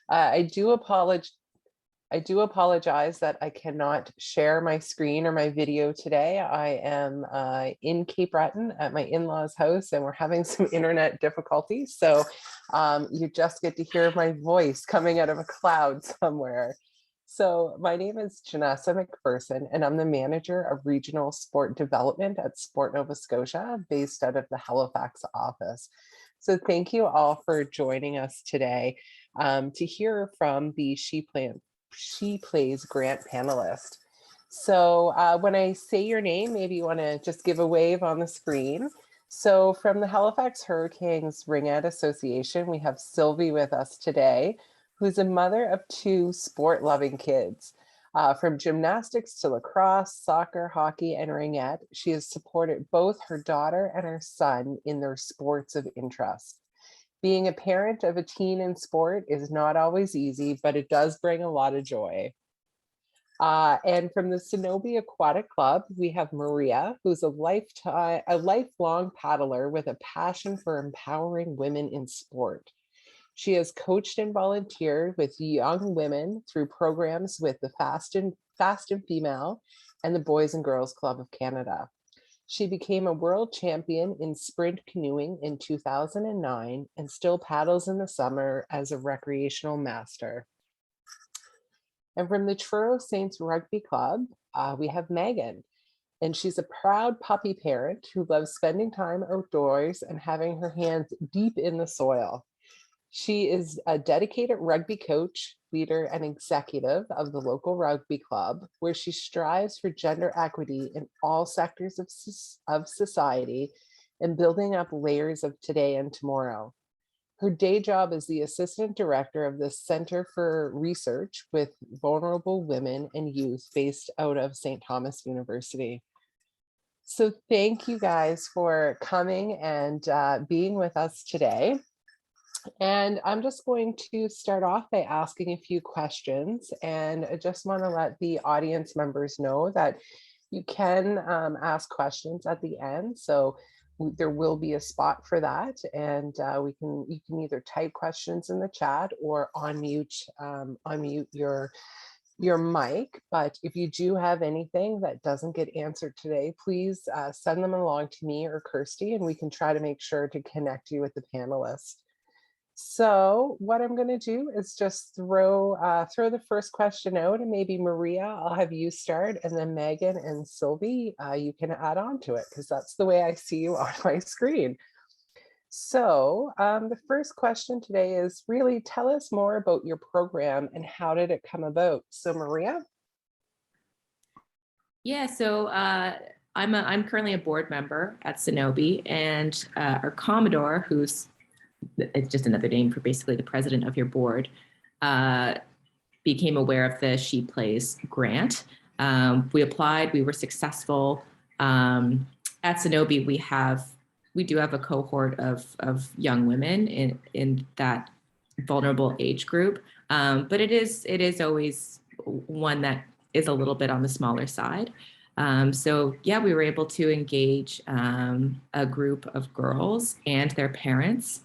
I do apologize. I do apologize that I cannot share my screen or my video today. I am in Cape Breton at my in-laws' house, and we're having some internet difficulties. So you just get to hear my voice coming out of a cloud somewhere. So my name is Janessa McPherson, and I'm the manager of regional sport development at Sport Nova Scotia, based out of the Halifax office. So thank you all for joining us today to hear from the ShePlays grant panelist. So when I say your name, maybe you want to just give a wave on the screen. So from the Halifax Hurricanes Ringette Association, we have Sylvie with us today, who's a mother of 2 sport-loving kids. From gymnastics to lacrosse, soccer, hockey, and ringette, she has supported both her daughter and her son in their sports of interest. Being a parent of a teen in sport is not always easy, but it does bring a lot of joy. And from the Sonobe Aquatic Club, we have Maria, who's a lifelong paddler with a passion for empowering women in sport. She has coached and volunteered with young women through programs with the Fast and Female and the Boys and Girls Club of Canada. She became a world champion in sprint canoeing in 2009 and still paddles in the summer as a recreational master. And from the Truro Saints Rugby Club, we have Megan, and she's a proud puppy parent who loves spending time outdoors and having her hands deep in the soil. She is a dedicated rugby coach, leader, and executive of the local rugby club, where she strives for gender equity in all sectors of society and building up layers of today and tomorrow. Her day job is the assistant director of the Center for Research with Vulnerable Women and Youth based out of St. Thomas University. So thank you guys for coming and being with us today. And I'm just going to start off by asking a few questions, and I just want to let the audience members know that you can ask questions at the end. So there will be a spot for that, and you can either type questions in the chat or unmute your mic. But if you do have anything that doesn't get answered today, please send them along to me or Kirsty, and we can try to make sure to connect you with the panelists. So what I'm going to do is just throw the first question out, and maybe Maria, I'll have you start, and then Megan and Sylvie, you can add on to it because that's the way I see you on my screen. So the first question today is really tell us more about your program and how did it come about? So Maria? Yeah, so I'm currently a board member at Sonobe, and our Commodore, who's it's just another name for basically the president of your board, became aware of the ShePlays grant. We applied, we were successful. At Sonobe, we do have a cohort of young women in that vulnerable age group, but it is always one that is a little bit on the smaller side. So yeah, we were able to engage a group of girls and their parents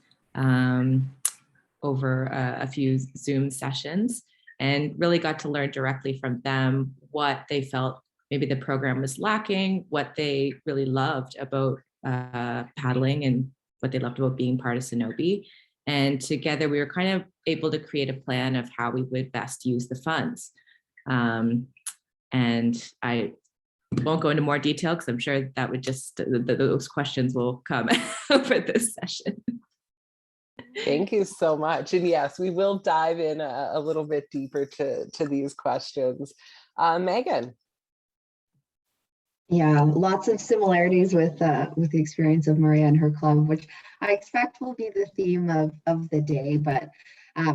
over a few Zoom sessions, and really got to learn directly from them what they felt maybe the program was lacking, what they really loved about paddling, and what they loved about being part of Sonobe. And together we were kind of able to create a plan of how we would best use the funds. And I won't go into more detail because I'm sure that would just, those questions will come over this session. Thank you so much. And yes, we will dive in a little bit deeper to these questions. Megan. Yeah, lots of similarities with the experience of Maria and her club, which I expect will be the theme of the day. But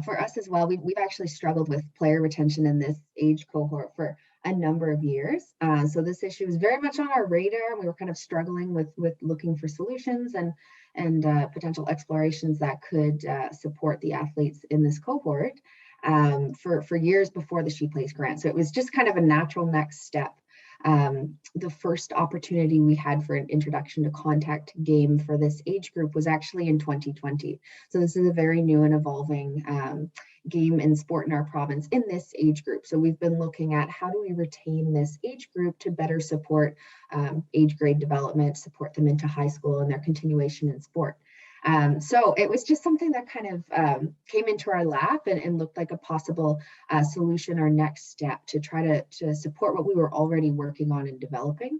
for us as well, we've actually struggled with player retention in this age cohort for a number of years. So this issue was very much on our radar. We were kind of struggling with looking for solutions and potential explorations that could support the athletes in this cohort for years before the ShePlays grant. So it was just kind of a natural next step. The first opportunity we had for an introduction to contact game for this age group was actually in 2020. So this is a very new and evolving game and sport in our province in this age group. So we've been looking at how do we retain this age group to better support age grade development, support them into high school and their continuation in sport. So it was just something that kind of came into our lap and looked like a possible solution or next step to try to support what we were already working on and developing.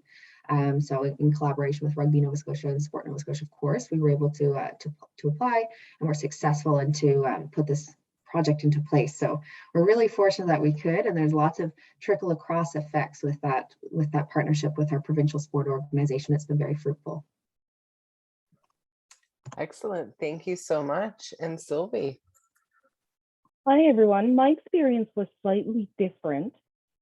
So in collaboration with Rugby Nova Scotia and Sport Nova Scotia, of course, we were able to apply and were successful and to put this project into place. So we're really fortunate that we could, and there's lots of trickle across effects with that partnership with our provincial sport organization. It's been very fruitful. Excellent. Thank you so much. And Sylvie. Hi, everyone. My experience was slightly different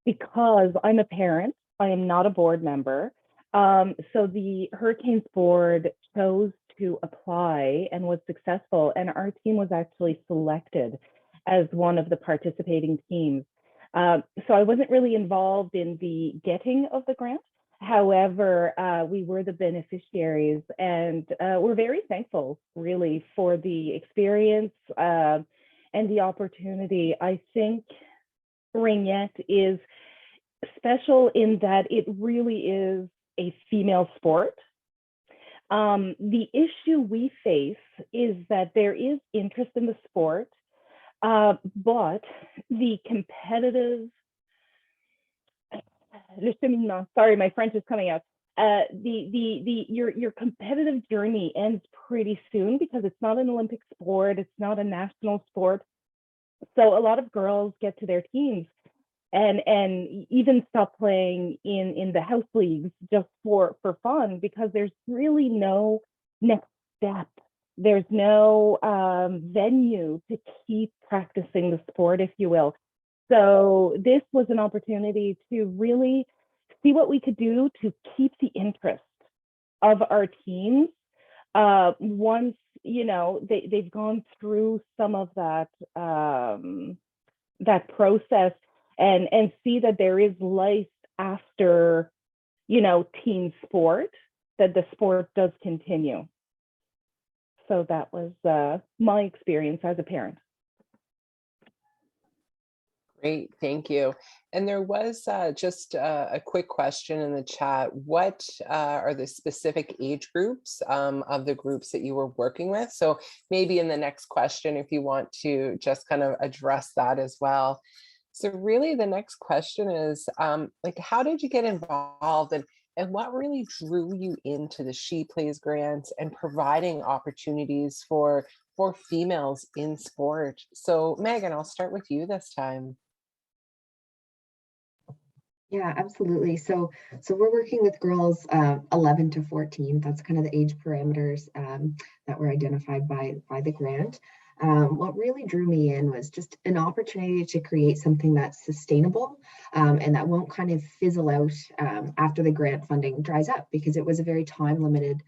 because I'm a parent. I am not a board member. So the Hurricanes board chose to apply and was successful, and our team was actually selected as one of the participating teams. So I wasn't really involved in the getting of the grant. However, we were the beneficiaries, and we're very thankful, really, for the experience and the opportunity. I think Ringette is special in that it really is a female sport. The issue we face is that there is interest in the sport, but the competitive, sorry, my French is coming out. Your competitive journey ends pretty soon because it's not an Olympic sport, it's not a national sport. So a lot of girls get to their teens and even stop playing in the house leagues just for fun, because there's really no next step. There's no venue to keep practicing the sport, if you will. So this was an opportunity to really see what we could do to keep the interest of our teams once, you know, they've gone through some of that that process, and see that there is life after, you know, team sport, that the sport does continue. So that was my experience as a parent. Great, thank you. And there was just a quick question in the chat. What are the specific age groups of the groups that you were working with? So maybe in the next question, if you want to just kind of address that as well. So really the next question is, like, how did you get involved, and what really drew you into the ShePlays grants and providing opportunities for females in sport? So Megan, I'll start with you this time. Yeah, absolutely. So we're working with girls 11 to 14. That's kind of the age parameters that were identified by the grant. What really drew me in was just an opportunity to create something that's sustainable and that won't kind of fizzle out after the grant funding dries up, because it was a very time limited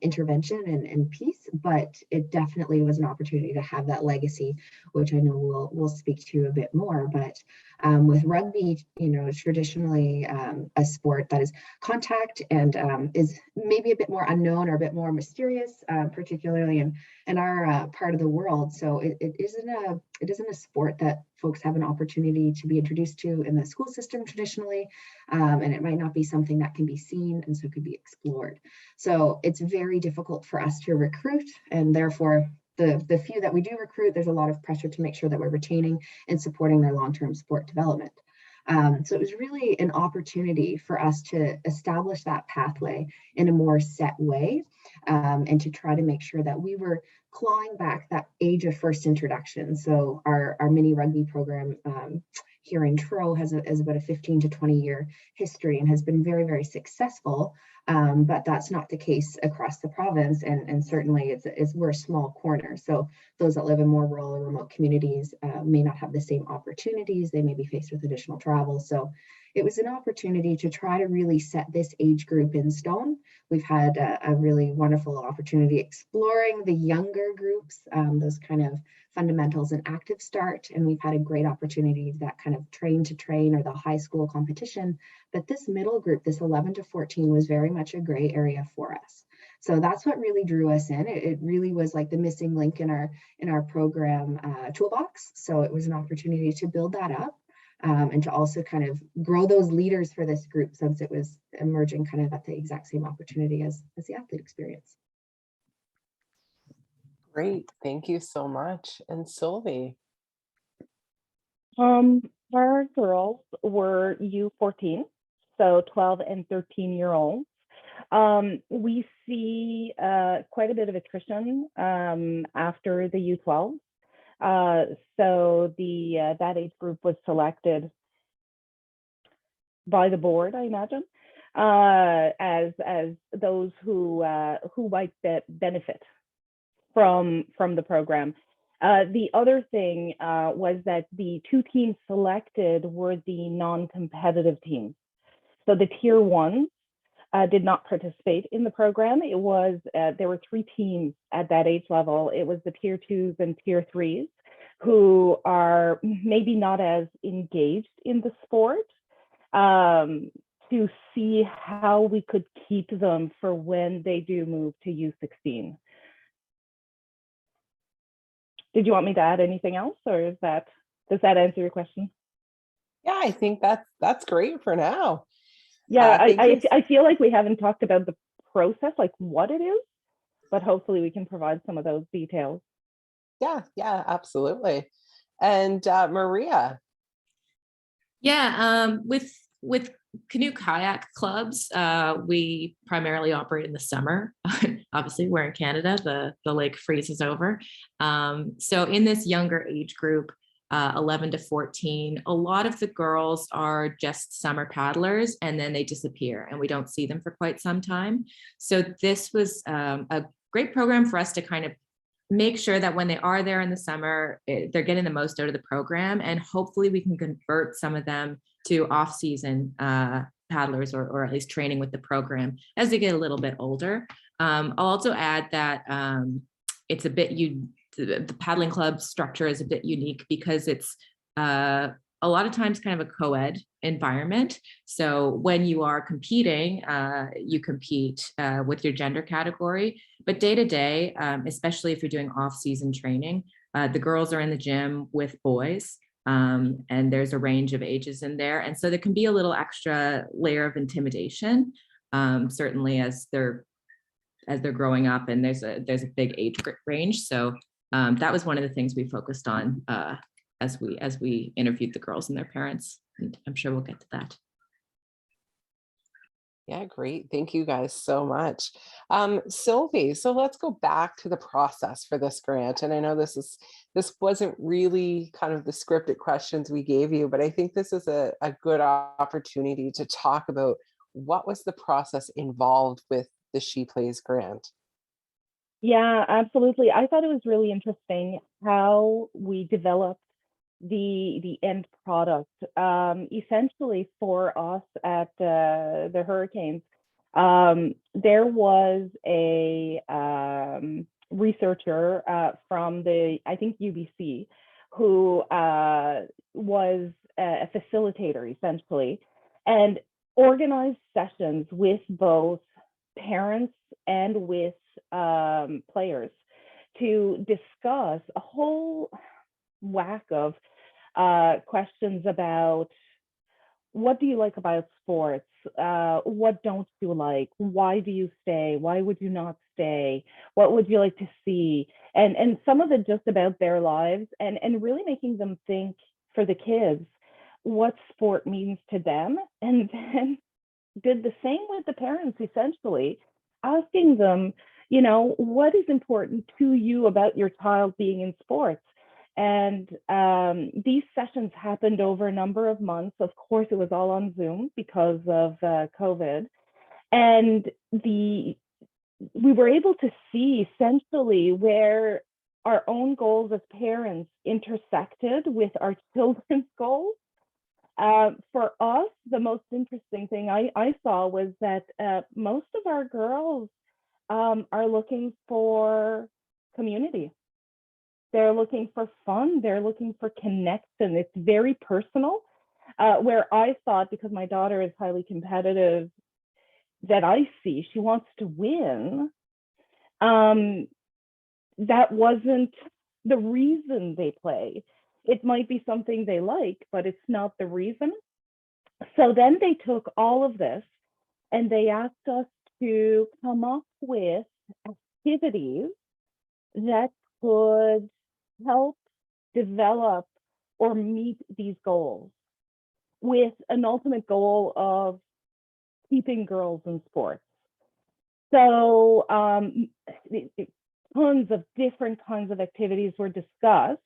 intervention and piece, but it definitely was an opportunity to have that legacy, which I know we'll speak to a bit more. But with rugby, you know, traditionally a sport that is contact and is maybe a bit more unknown or a bit more mysterious, particularly in our part of the world. So it isn't a sport that folks have an opportunity to be introduced to in the school system traditionally, and it might not be something that can be seen and so could be explored. So it's very difficult for us to recruit, and therefore the few that we do recruit, there's a lot of pressure to make sure that we're retaining and supporting their long-term sport development. So it was really an opportunity for us to establish that pathway in a more set way, and to try to make sure that we were clawing back that age of first introduction. So our mini rugby program here in Truro has about a 15 to 20 year history and has been very, very successful. But that's not the case across the province, and certainly we're a small corner. So those that live in more rural or remote communities may not have the same opportunities. They may be faced with additional travel. So it was an opportunity to try to really set this age group in stone. We've had a really wonderful opportunity exploring the younger groups, those kind of fundamentals and active start. And we've had a great opportunity, that kind of train to train or the high school competition. But this middle group, this 11 to 14, was very much a gray area for us. So that's what really drew us in. It really was like the missing link in our program toolbox. So it was an opportunity to build that up. And to also kind of grow those leaders for this group, since it was emerging kind of at the exact same opportunity as the athlete experience. Great, thank you so much. And Sylvie? Our girls were U14, so 12 and 13-year-olds. We see quite a bit of attrition after the U12. So that age group was selected by the board, I imagine, as those who might benefit from the program. The other thing was that the two teams selected were the non-competitive teams. So the tier ones did not participate in the program. It was there were three teams at that age level. It was the tier twos and tier threes, who are maybe not as engaged in the sport, to see how we could keep them for when they do move to U16. Did you want me to add anything else, or does that answer your question? Yeah, I think that's great for now. Yeah, I feel like we haven't talked about the process, like what it is, but hopefully we can provide some of those details. Yeah, absolutely. And Maria? Yeah, with canoe kayak clubs, we primarily operate in the summer. Obviously, we're in Canada, the lake freezes over. So in this younger age group, 11 to 14, a lot of the girls are just summer paddlers, and then they disappear and we don't see them for quite some time. So this was a great program for us to kind of make sure that when they are there in the summer, they're getting the most out of the program, and hopefully we can convert some of them to off-season paddlers, or at least training with the program as they get a little bit older. I'll also add that it's a bit, the paddling club structure is a bit unique because it's a lot of times kind of a co-ed environment. So when you are competing, you compete with your gender category, but day to day, especially if you're doing off-season training, the girls are in the gym with boys, and there's a range of ages in there. And so there can be a little extra layer of intimidation, certainly as they're growing up, and there's a big age range. So that was one of the things we focused on as we interviewed the girls and their parents, and I'm sure we'll get to that. Yeah, great. Thank you guys so much. Sylvie, so let's go back to the process for this grant. And I know this wasn't really kind of the scripted questions we gave you, but I think this is a good opportunity to talk about what was the process involved with the ShePlays grant. Yeah, absolutely. I thought it was really interesting how we developed the end product. Essentially, for us at the Hurricanes, there was a researcher from I think UBC, who was a facilitator essentially, and organized sessions with both parents and with players to discuss a whole whack of questions about what do you like about sports, what don't you like, why do you stay, why would you not stay, what would you like to see, and some of it just about their lives, and really making them think, for the kids, what sport means to them, and then did the same with the parents, essentially asking them, what is important to you about your child being in sports. And these sessions happened over a number of months. Of course, it was all on Zoom because of COVID. And we were able to see essentially where our own goals as parents intersected with our children's goals. For us, the most interesting thing I saw was that most of our girls are looking for community. They're looking for fun. They're looking for connection. It's very personal. Where I thought, because my daughter is highly competitive, that I see she wants to win, that wasn't the reason they play. It might be something they like, but it's not the reason. So then they took all of this and they asked us to come up with activities that could help develop or meet these goals, with an ultimate goal of keeping girls in sports. So tons of different kinds of activities were discussed.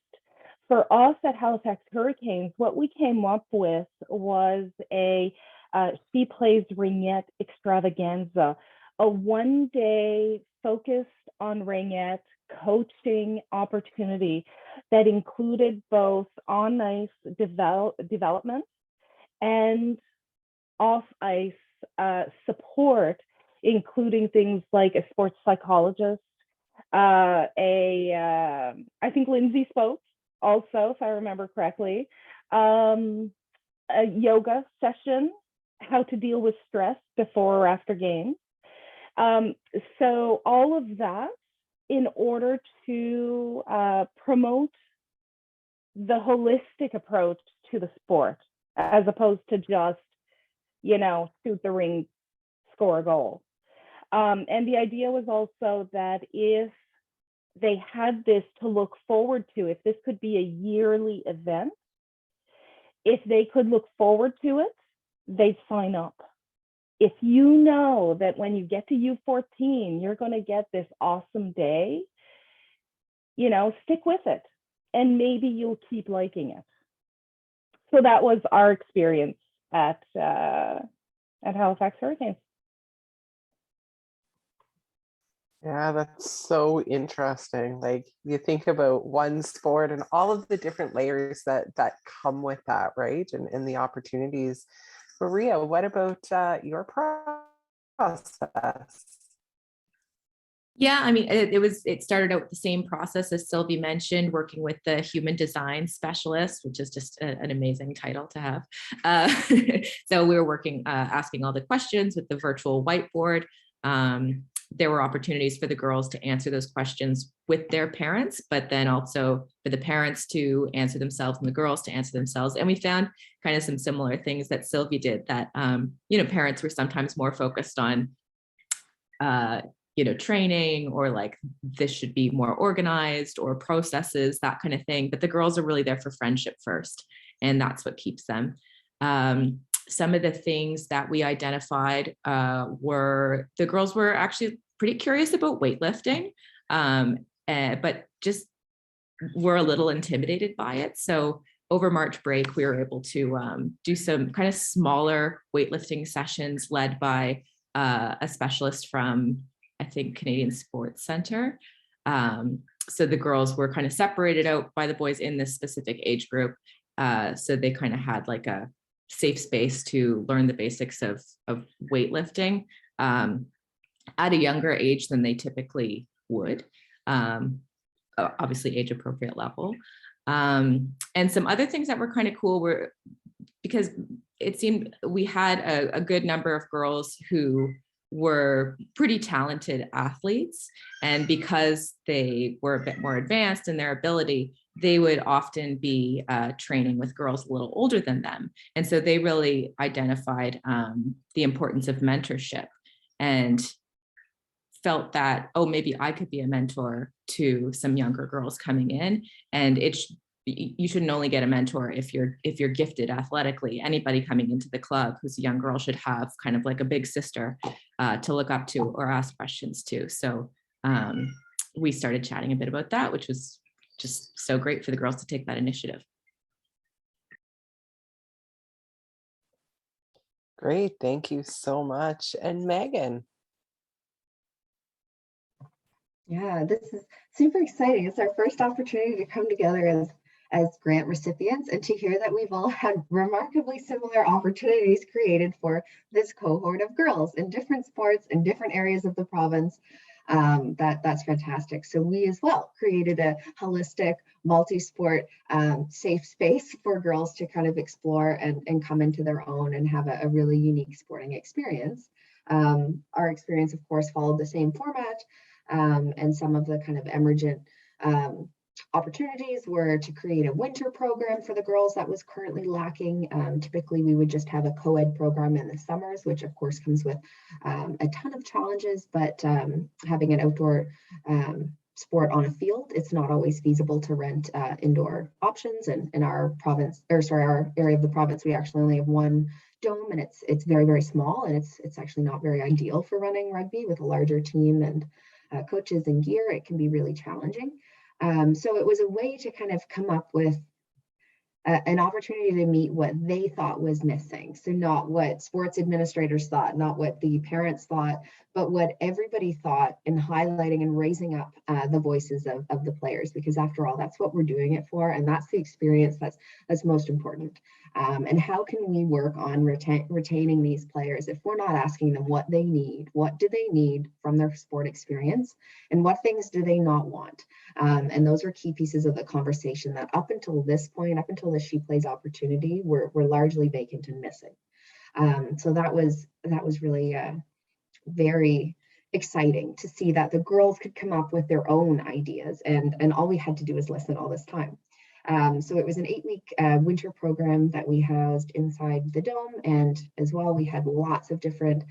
For us at Halifax Hurricanes, what we came up with was a ShePlays ringette extravaganza, a one-day focused on ringette coaching opportunity that included both on-ice development and off-ice support, including things like a sports psychologist. I think Lindsay spoke also, if I remember correctly. A yoga session, how to deal with stress before or after games. So all of that in order to promote the holistic approach to the sport, as opposed to just, shoot the ring, score a goal. And the idea was also that if they had this to look forward to, if this could be a yearly event, if they could look forward to it, they'd sign up. If you know that when you get to U14, you're going to get this awesome day, stick with it, and maybe you'll keep liking it. So that was our experience at Halifax Hurricanes. Yeah, that's so interesting. Like, you think about one sport and all of the different layers that come with that, right? And the opportunities. Maria, what about your process? Yeah, I mean, it started out with the same process as Sylvie mentioned, working with the human design specialist, which is just an amazing title to have. So we were working, asking all the questions with the virtual whiteboard. There were opportunities for the girls to answer those questions with their parents, but then also for the parents to answer themselves and the girls to answer themselves. And we found kind of some similar things that Sylvie did, that, parents were sometimes more focused on, training, or like this should be more organized, or processes, that kind of thing. But the girls are really there for friendship first, and that's what keeps them. Some of the things that we identified were the girls were actually pretty curious about weightlifting, but just were a little intimidated by it. So over March break, we were able to do some kind of smaller weightlifting sessions led by a specialist from, I think, Canadian Sports Center. So the girls were kind of separated out by the boys in this specific age group. So they kind of had like a safe space to learn the basics of weightlifting at a younger age than they typically would. Obviously age appropriate level. And some other things that were kind of cool were, because it seemed we had a good number of girls who were pretty talented athletes, and because they were a bit more advanced in their ability, they would often be training with girls a little older than them. And so they really identified the importance of mentorship, and felt that, oh, maybe I could be a mentor to some younger girls coming in. And you shouldn't only get a mentor if you're gifted athletically. Anybody coming into the club who's a young girl should have kind of like a big sister to look up to or ask questions to. So we started chatting a bit about that, which was just so great for the girls to take that initiative. Great, thank you so much. And Megan. Yeah, this is super exciting. It's our first opportunity to come together as grant recipients, and to hear that we've all had remarkably similar opportunities created for this cohort of girls in different sports in different areas of the province. That's fantastic. So we as well created a holistic, multi-sport, safe space for girls to kind of explore and come into their own and have a really unique sporting experience. Our experience, of course, followed the same format. And some of the kind of emergent opportunities were to create a winter program for the girls that was currently lacking. Typically, we would just have a co-ed program in the summers, which of course comes with a ton of challenges, but having an outdoor sport on a field, it's not always feasible to rent indoor options. And in our province, or sorry, our area of the province, we actually only have one dome, and it's very, very small, and it's actually not very ideal for running rugby with a larger team and coaches and gear. It can be really challenging. So it was a way to kind of come up with an opportunity to meet what they thought was missing. So not what sports administrators thought, not what the parents thought, but what everybody thought, and highlighting and raising up the voices of the players, because after all, that's what we're doing it for. And that's the experience that's most important. And how can we work on retaining these players if we're not asking them what they need? What do they need from their sport experience? And what things do they not want? And those are key pieces of the conversation that up until this point, up until the ShePlays opportunity, were largely vacant and missing. So that was really very exciting to see that the girls could come up with their own ideas, and all we had to do was listen all this time. So it was an 8-week winter program that we housed inside the dome, and as well we had lots of different,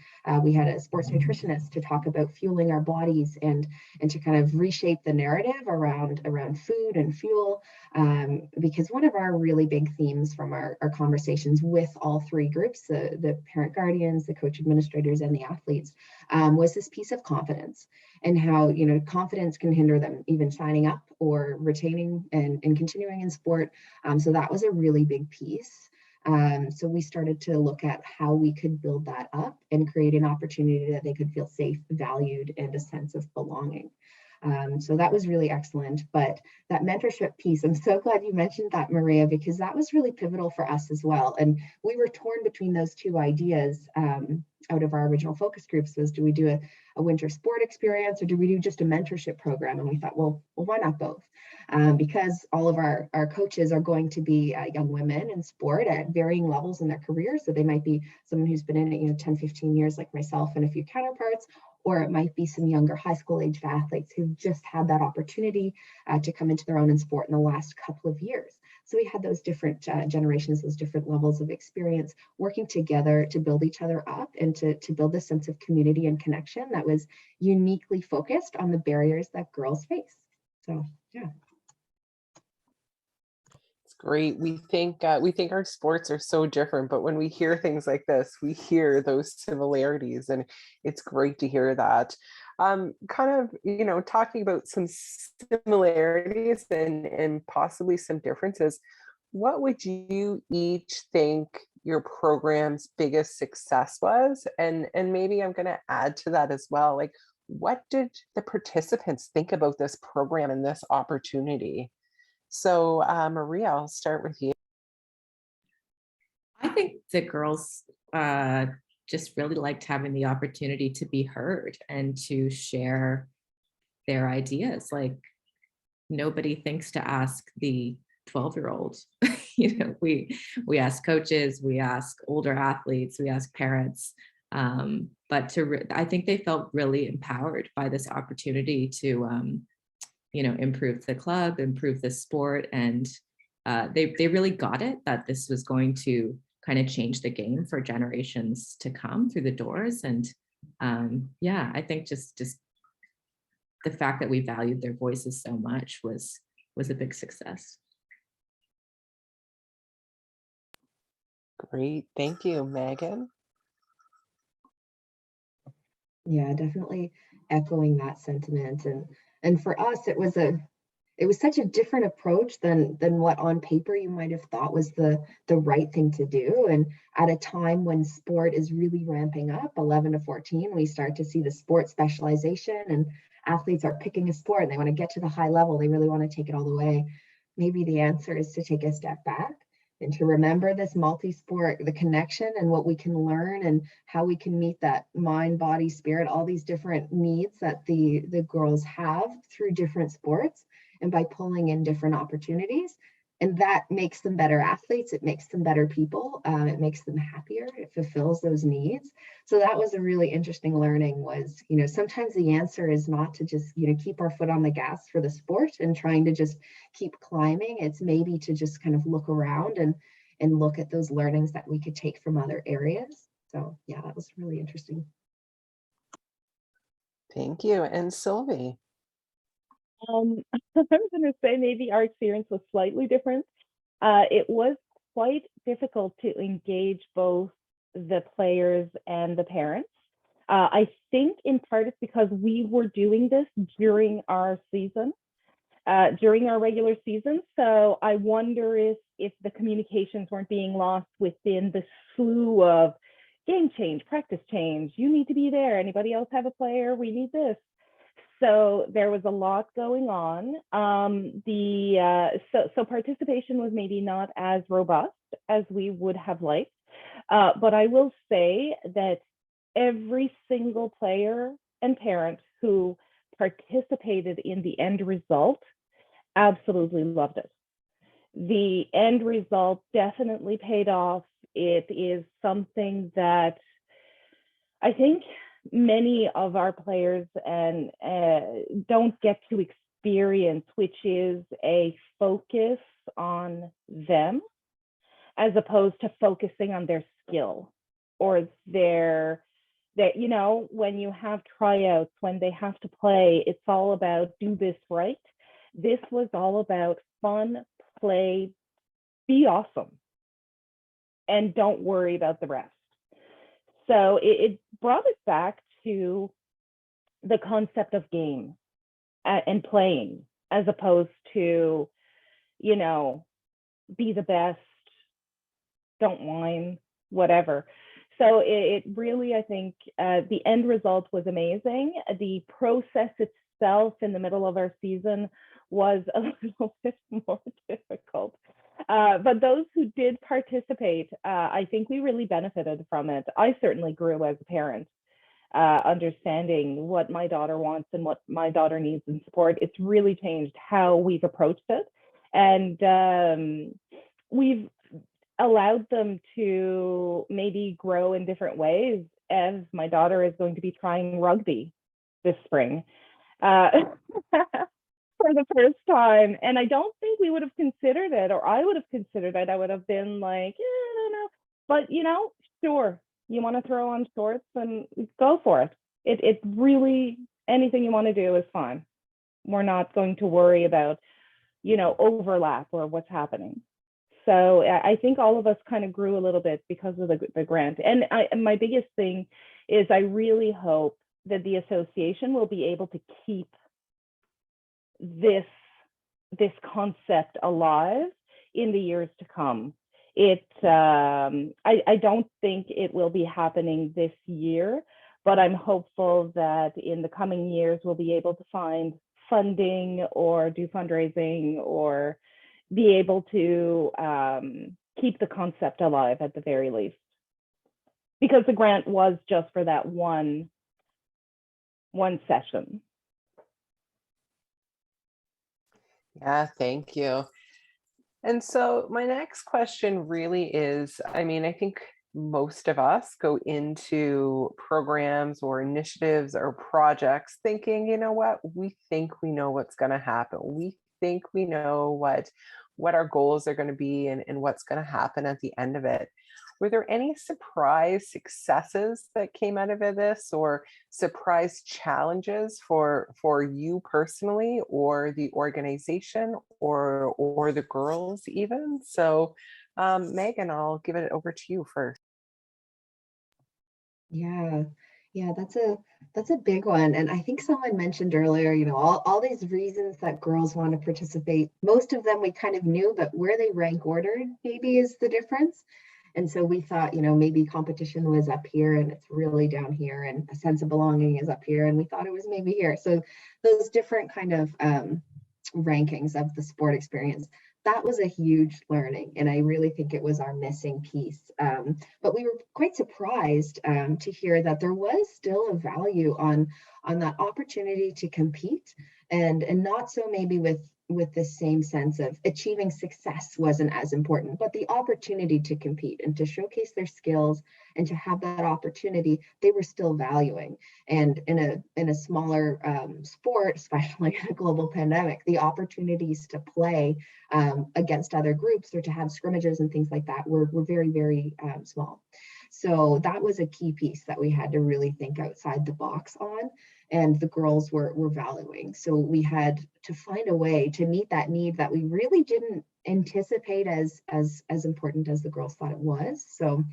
we had a sports nutritionist to talk about fueling our bodies and to kind of reshape the narrative around food and fuel, because one of our really big themes from our conversations with all three groups, the parent guardians, the coach administrators, and the athletes, was this piece of confidence, and how, you know, confidence can hinder them even signing up or retaining and continuing in sport. So that was a really big piece. So we started to look at how we could build that up and create an opportunity that they could feel safe, valued, and a sense of belonging. So that was really excellent. But that mentorship piece, I'm so glad you mentioned that, Maria, because that was really pivotal for us as well. And we were torn between those two ideas out of our original focus groups. Was, do we do a winter sport experience, or do we do just a mentorship program? And we thought, well, why not both? Because all of our coaches are going to be young women in sport at varying levels in their careers. So they might be someone who's been in it, you know, 10, 15 years like myself and a few counterparts, or it might be some younger high school aged athletes who've just had that opportunity to come into their own in sport in the last couple of years. So we had those different generations, those different levels of experience working together to build each other up and to build a sense of community and connection that was uniquely focused on the barriers that girls face. So, yeah. It's great. We think our sports are so different, but when we hear things like this, we hear those similarities, and it's great to hear that. Kind of, you know, talking about some similarities and possibly some differences, what would you each think your program's biggest success was? And maybe I'm going to add to that as well. Like, what did the participants think about this program and this opportunity? So, Maria, I'll start with you. I think the girls just really liked having the opportunity to be heard and to share their ideas. Like, nobody thinks to ask the 12-year-old. You know, we ask coaches, we ask older athletes, we ask parents. But I think they felt really empowered by this opportunity to you know, improve the club, improve the sport, and they really got it that this was going to kind of change the game for generations to come through the doors. And yeah, I think just the fact that we valued their voices so much was a big success. Great, thank you, Megan. Yeah, definitely echoing that sentiment. And for us, it was such a different approach than what on paper you might have thought was the right thing to do. And at a time when sport is really ramping up, 11 to 14, we start to see the sport specialization, and athletes are picking a sport and they want to get to the high level. They really want to take it all the way. Maybe the answer is to take a step back and to remember this multi-sport, the connection and what we can learn and how we can meet that mind, body, spirit, all these different needs that the girls have through different sports. And by pulling in different opportunities and that makes them better athletes. It makes them better people. It makes them happier. It fulfills those needs. So that was a really interesting learning was, sometimes the answer is not to just, keep our foot on the gas for the sport and trying to just keep climbing. It's maybe to just kind of look around and look at those learnings that we could take from other areas. So yeah, that was really interesting. Thank you. And Sylvie? I was going to say maybe our experience was slightly different. It was quite difficult to engage both the players and the parents. I think in part it's because we were doing this during our season, during our regular season. So I wonder if the communications weren't being lost within the slew of game change, practice change. You need to be there. Anybody else have a player? We need this. So there was a lot going on. So participation was maybe not as robust as we would have liked. But I will say that every single player and parent who participated in the end result absolutely loved it. The end result definitely paid off. It is something that I think many of our players and don't get to experience, which is a focus on them as opposed to focusing on their skill or when you have tryouts, when they have to play, it's all about do this right. This was all about fun, play, be awesome, and don't worry about the rest. So it brought us back to the concept of game and playing as opposed to, be the best, don't whine, whatever. So it really, I think the end result was amazing. The process itself in the middle of our season was a little bit more difficult. But those who did participate, I think we really benefited from it. I certainly grew as a parent, understanding what my daughter wants and what my daughter needs in sport. It's really changed how we've approached it. And we've allowed them to maybe grow in different ways, as my daughter is going to be trying rugby this spring. For the first time. And I don't think we would have considered it, or I would have considered it. I would have been like, I don't know. But, sure, you want to throw on shorts and go for it. It really, anything you want to do is fine. We're not going to worry about, overlap or what's happening. So I think all of us kind of grew a little bit because of the grant. And my biggest thing is I really hope that the association will be able to keep this concept alive in the years to come. I don't think it will be happening this year, but I'm hopeful that in the coming years we'll be able to find funding or do fundraising or be able to keep the concept alive at the very least. Because the grant was just for that one session. Yeah, thank you. And so my next question really is, I think most of us go into programs or initiatives or projects thinking, what, we think we know what's going to happen. We think we know what our goals are going to be and what's going to happen at the end of it. Were there any surprise successes that came out of this, or surprise challenges for you personally, or the organization, or the girls even? So Megan, I'll give it over to you first. Yeah, that's a big one. And I think someone mentioned earlier, all these reasons that girls want to participate. Most of them we kind of knew, but where they rank ordered maybe is the difference. And so we thought, maybe competition was up here and it's really down here, and a sense of belonging is up here, and we thought it was maybe here. So those different kind of rankings of the sport experience, that was a huge learning. And I really think it was our missing piece. But we were quite surprised to hear that there was still a value on that opportunity to compete, and not so maybe with with the same sense of achieving success wasn't as important, but the opportunity to compete and to showcase their skills and to have that opportunity, they were still valuing. And in a smaller sport, especially in a global pandemic, the opportunities to play against other groups or to have scrimmages and things like that were very, very small. So that was a key piece that we had to really think outside the box on, and the girls were valuing. So we had to find a way to meet that need that we really didn't anticipate as important as the girls thought it was. So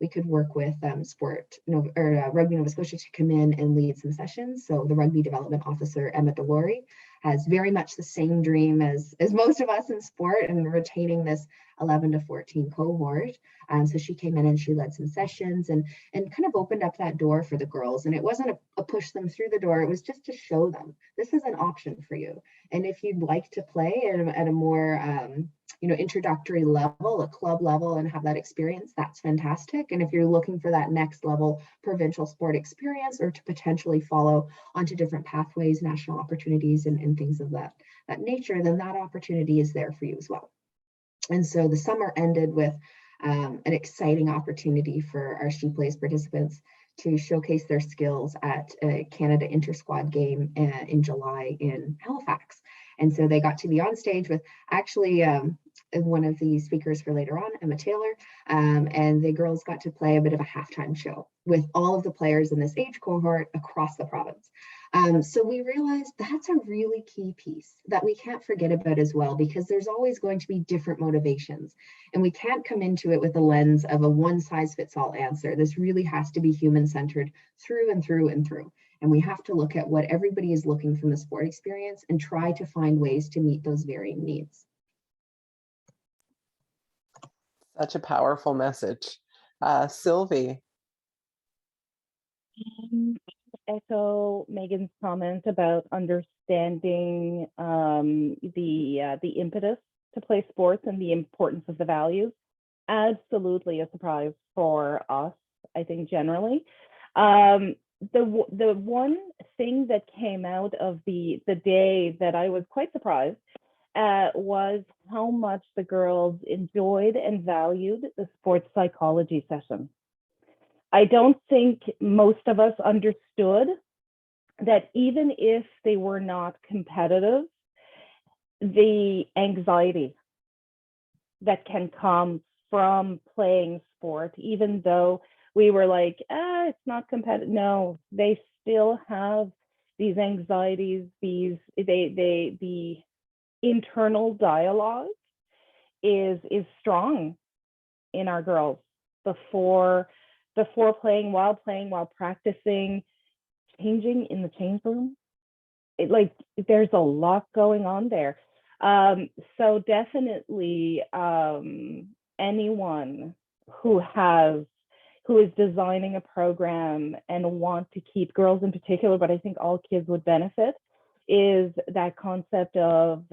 we could work with Rugby Nova Scotia to come in and lead some sessions. So the rugby development officer, Emma Delory, has very much the same dream as most of us in sport, and retaining this 11 to 14 cohort. So she came in and she led some sessions and kind of opened up that door for the girls. And it wasn't a push them through the door. It was just to show them this is an option for you. And if you'd like to play at a more introductory level, a club level, and have that experience, that's fantastic. And if you're looking for that next level provincial sport experience, or to potentially follow onto different pathways, national opportunities, and things of that nature, then that opportunity is there for you as well. And so the summer ended with an exciting opportunity for our ShePlays participants to showcase their skills at a Canada Inter-Squad game in July in Halifax. And so they got to be on stage with actually one of the speakers for later on, Emma Taylor, and the girls got to play a bit of a halftime show with all of the players in this age cohort across the province. So we realized that's a really key piece that we can't forget about as well, because there's always going to be different motivations, and we can't come into it with the lens of a one-size-fits-all answer. This really has to be human-centered through and through and through. And we have to look at what everybody is looking from the sport experience and try to find ways to meet those varying needs. Such a powerful message. Sylvie. Echo Megan's comment about understanding the impetus to play sports and the importance of the values. Absolutely a surprise for us, I think, generally. The one thing that came out of the day that I was quite surprised was how much the girls enjoyed and valued the sports psychology session. I don't think most of us understood that even if they were not competitive, the anxiety that can come from playing sport, even though we were like, it's not competitive. No, they still have these anxieties, the internal dialogue is strong in our girls before playing, while practicing, changing in the change room. There's a lot going on there. So definitely anyone who is designing a program and want to keep, girls in particular, but I think all kids would benefit, is that concept of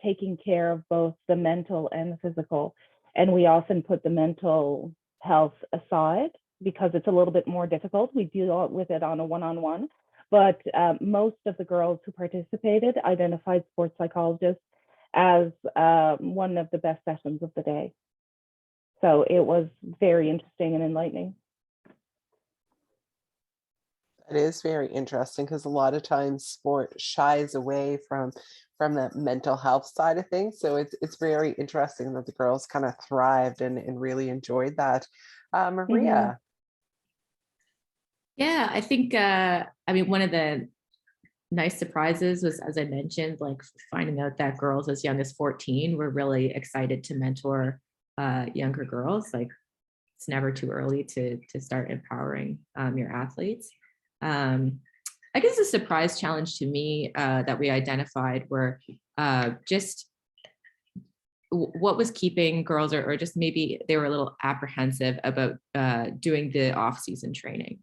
taking care of both the mental and the physical. And we often put the mental health aside because it's a little bit more difficult. We deal with it on a one-on-one, but most of the girls who participated identified sports psychologists as one of the best sessions of the day. So it was very interesting and enlightening. It is very interesting because a lot of times sport shies away from that mental health side of things. So it's very interesting that the girls kind of thrived and really enjoyed that. Maria. Yeah, I think, one of the nice surprises was, as I mentioned, finding out that girls as young as 14 were really excited to mentor younger girls. It's never too early to start empowering your athletes. I guess a surprise challenge to me that we identified were just what was keeping girls, or just maybe they were a little apprehensive about doing the off-season training.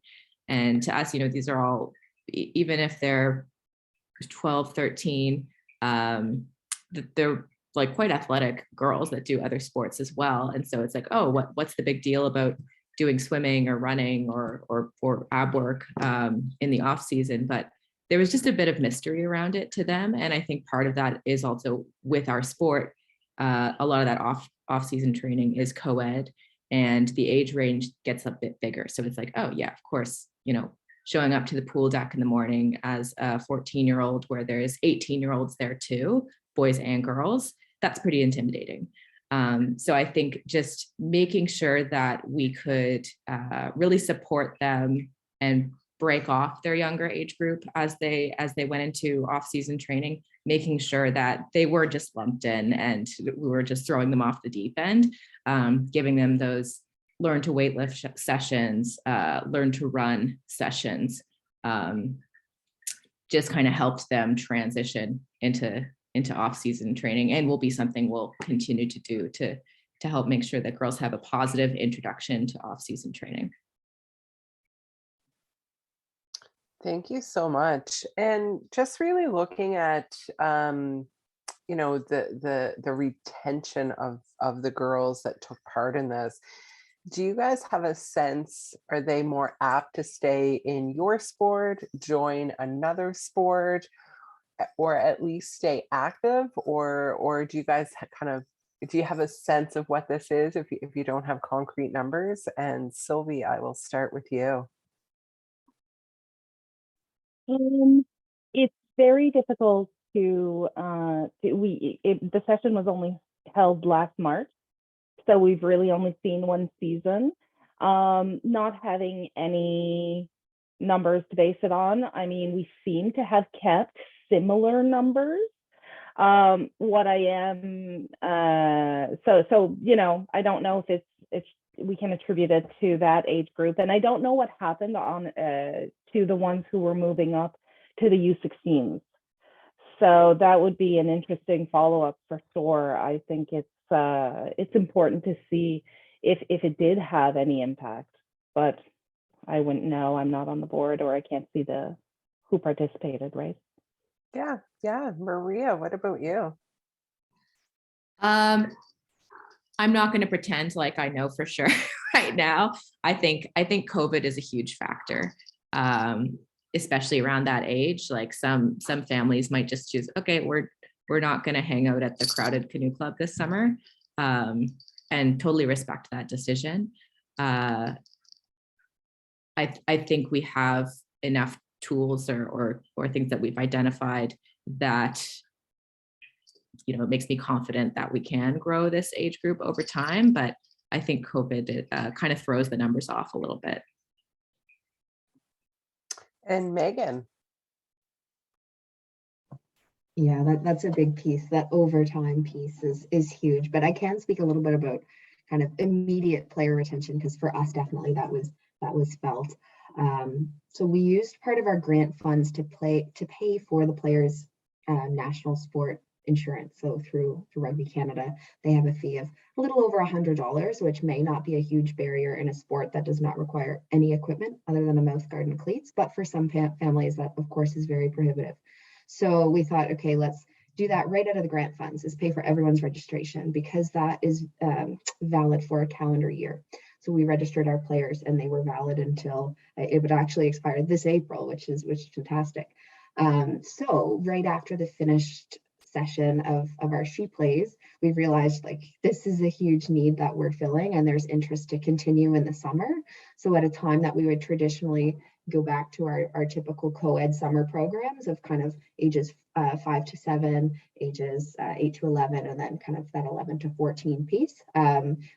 And to us, these are all, even if they're 12, 13, they're quite athletic girls that do other sports as well. And so it's what's the big deal about doing swimming or running or ab work in the off season? But there was just a bit of mystery around it to them. And I think part of that is also with our sport. A lot of that off-season training is co-ed, and the age range gets a bit bigger. So it's like, oh yeah, of course, you know, showing up to the pool deck in the morning as a 14-year-old where there's 18-year-olds there too, boys and girls, that's pretty intimidating. So I think just making sure that we could really support them and break off their younger age group as they went into off-season training, making sure that they were just lumped in and we were just throwing them off the deep end, giving them those learn to weightlift sessions, learn to run sessions, just kind of helped them transition into off-season training, and will be something we'll continue to do to help make sure that girls have a positive introduction to off-season training. Thank you so much. And just really looking at, you know, the retention of the girls that took part in this. Do you guys have a sense, are they more apt to stay in your sport, join another sport, or at least stay active? Or do you guys do you have a sense of what this is if you don't have concrete numbers? And Sylvie, I will start with you. It's very difficult to the session was only held last March, so we've really only seen one season. Not having any numbers to base it on, I mean, we seem to have kept similar numbers. What I am, so you know, I don't know if it's we can attribute it to that age group, and I don't know what happened on to the ones who were moving up to the U16s. So that would be an interesting follow-up for sure. I think it's important to see if it did have any impact, but I wouldn't know. I'm not on the board, or I can't see who participated, right? Yeah. Maria, what about you? I'm not going to pretend like I know for sure right now. I think COVID is a huge factor, especially around that age. Like some families might just choose, okay, we're not going to hang out at the crowded canoe club this summer, and totally respect that decision. I think we have enough tools or things that we've identified that, you know, it makes me confident that we can grow this age group over time. But I think COVID kind of throws the numbers off a little bit. And Megan. Yeah, that's a big piece. That overtime piece is huge. But I can speak a little bit about kind of immediate player retention, because for us, definitely that was felt. So we used part of our grant funds to pay for the players' national sport insurance. So through Rugby Canada, they have a fee of a little over $100, which may not be a huge barrier in a sport that does not require any equipment other than a mouth guard and cleats. But for some families, that of course is very prohibitive. So we thought, okay, let's do that right out of the grant funds, is pay for everyone's registration, because that is valid for a calendar year. So we registered our players, and they were valid until it would actually expire this April, which is fantastic. So right after the finished session of our ShePlays, we realized, like, this is a huge need that we're filling, and there's interest to continue in the summer. So at a time that we would traditionally go back to our typical co-ed summer programs of kind of ages 5 to 7, ages 8 to 11, and then kind of that 11 to 14 piece.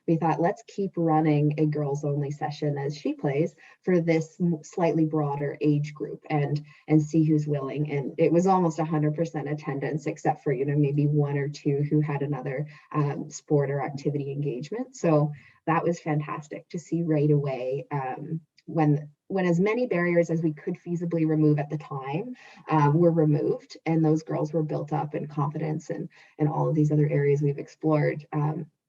We thought, let's keep running a girls only session as ShePlays for this slightly broader age group, and see who's willing. And it was almost 100% attendance, except for, you know, maybe 1 or 2 who had another sport or activity engagement. So that was fantastic to see right away, when as many barriers as we could feasibly remove at the time were removed, and those girls were built up in confidence and all of these other areas we've explored.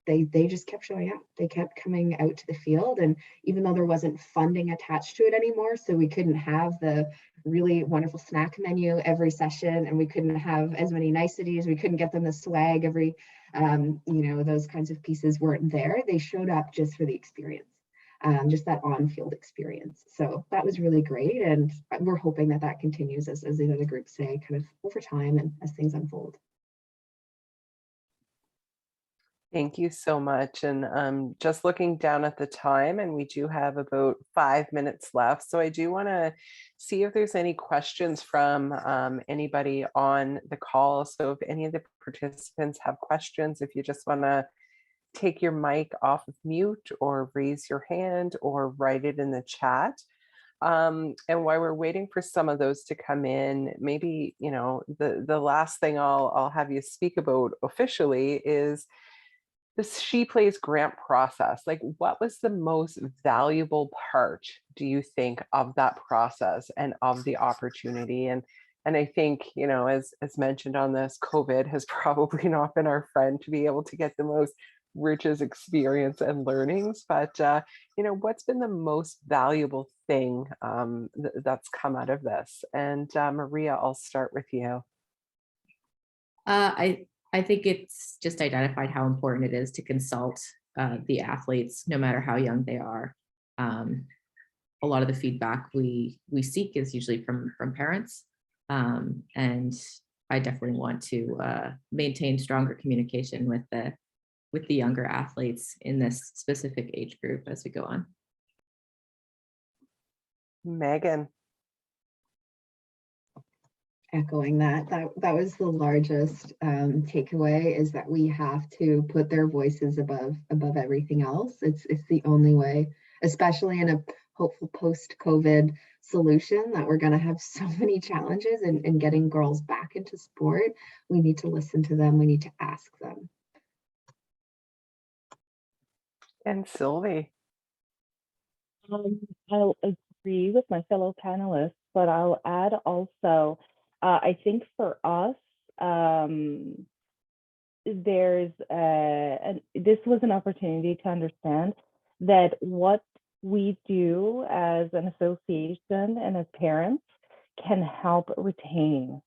They just kept showing up. They kept coming out to the field, and even though there wasn't funding attached to it anymore, so we couldn't have the really wonderful snack menu every session, and we couldn't have as many niceties, we couldn't get them the swag every, you know, those kinds of pieces weren't there. They showed up just for the experience. just that on-field experience. So that was really great. And we're hoping that that continues, as the other groups say, kind of over time and as things unfold. Thank you so much. And just looking down at the time, and we do have about 5 minutes left. So I do want to see if there's any questions from anybody on the call. So if any of the participants have questions, if you just want to take your mic off of mute or raise your hand or write it in the chat. And while we're waiting for some of those to come in, maybe, you know, the last thing I'll have you speak about officially is this ShePlays grant process. Like, what was the most valuable part, do you think, of that process and of the opportunity? And I think, you know, as mentioned on this, COVID has probably not been our friend to be able to get the most richest experience and learnings. But you know, what's been the most valuable thing that's come out of this? And Maria, I'll start with you. I think it's just identified how important it is to consult the athletes, no matter how young they are. A lot of the feedback we seek is usually from parents, and I definitely want to maintain stronger communication with the younger athletes in this specific age group as we go on. Megan. Echoing that was the largest takeaway, is that we have to put their voices above everything else. It's the only way, especially in a hopeful post-COVID solution, that we're going to have so many challenges in getting girls back into sport. We need to listen to them. We need to ask them. And Sylvie. I'll agree with my fellow panelists, but I'll add also, I think for us, this was an opportunity to understand that what we do as an association and as parents can help retain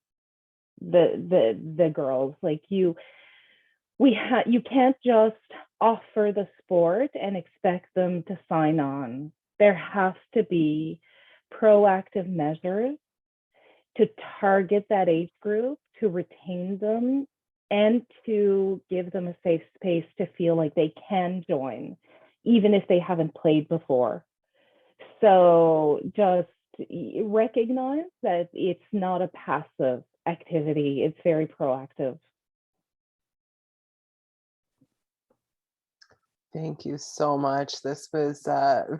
the girls. Like you can't just offer the sport and expect them to sign on. There has to be proactive measures to target that age group, to retain them, and to give them a safe space to feel like they can join, even if they haven't played before. So just recognize that it's not a passive activity, it's very proactive. Thank you so much. This was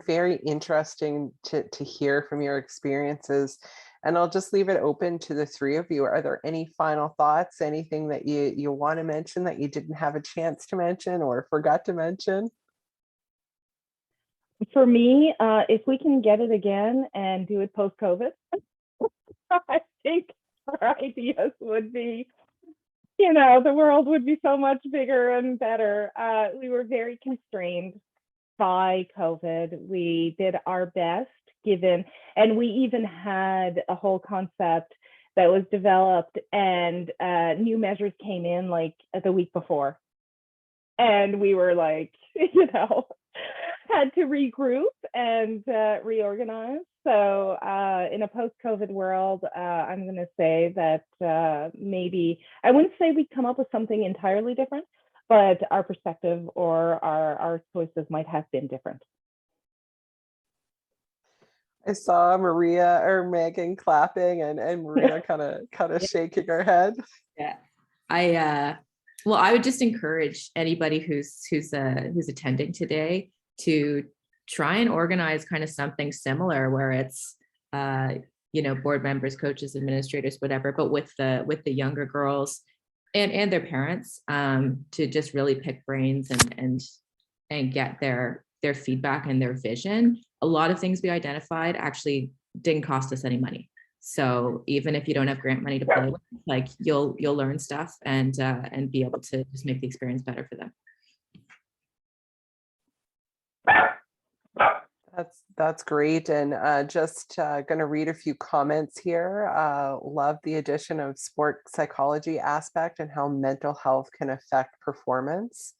very interesting to hear from your experiences. And I'll just leave it open to the three of you. Are there any final thoughts, anything that you want to mention that you didn't have a chance to mention or forgot to mention? For me, if we can get it again and do it post-COVID, I think our ideas would be, you know, the world would be so much bigger and better. We were very constrained by COVID. We did our best given, and we even had a whole concept that was developed, and new measures came in like the week before. And we were like, you know, had to regroup and reorganize. So in a post-COVID world, I'm going to say that maybe, I wouldn't say we'd come up with something entirely different, but our perspective or our choices might have been different. I saw Maria or Megan clapping and Maria kind of shaking her head. Yeah, well, I would just encourage anybody who's attending today to try and organize kind of something similar, where it's you know, board members, coaches, administrators, whatever, but with the younger girls and their parents, to just really pick brains and get their feedback and their vision. A lot of things we identified actually didn't cost us any money. So even if you don't have grant money to play with, like you'll learn stuff and be able to just make the experience better for them. That's great. And just going to read a few comments here. Love the addition of sport psychology aspect and how mental health can affect performance.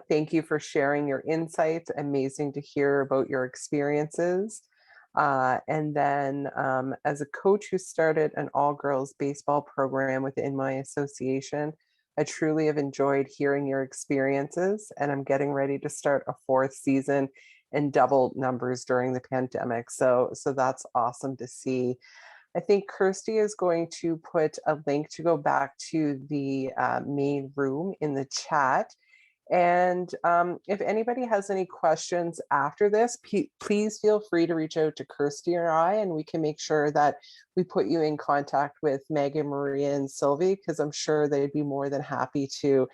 Thank you for sharing your insights. Amazing to hear about your experiences. And then as a coach who started an all-girls baseball program within my association, I truly have enjoyed hearing your experiences, and I'm getting ready to start a 4th season in double numbers during the pandemic. So that's awesome to see. I think Kirsty is going to put a link to go back to the main room in the chat. And if anybody has any questions after this, please feel free to reach out to Kirsty or I, and we can make sure that we put you in contact with Megan, Maria, and Sylvie, because I'm sure they'd be more than happy to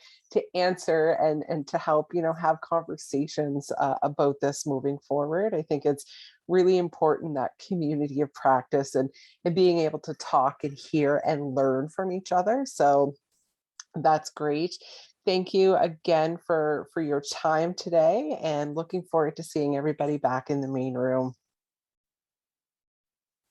answer and to help, have conversations about this moving forward. I think it's really important, that community of practice and being able to talk and hear and learn from each other. So that's great. Thank you again for your time today, and looking forward to seeing everybody back in the main room.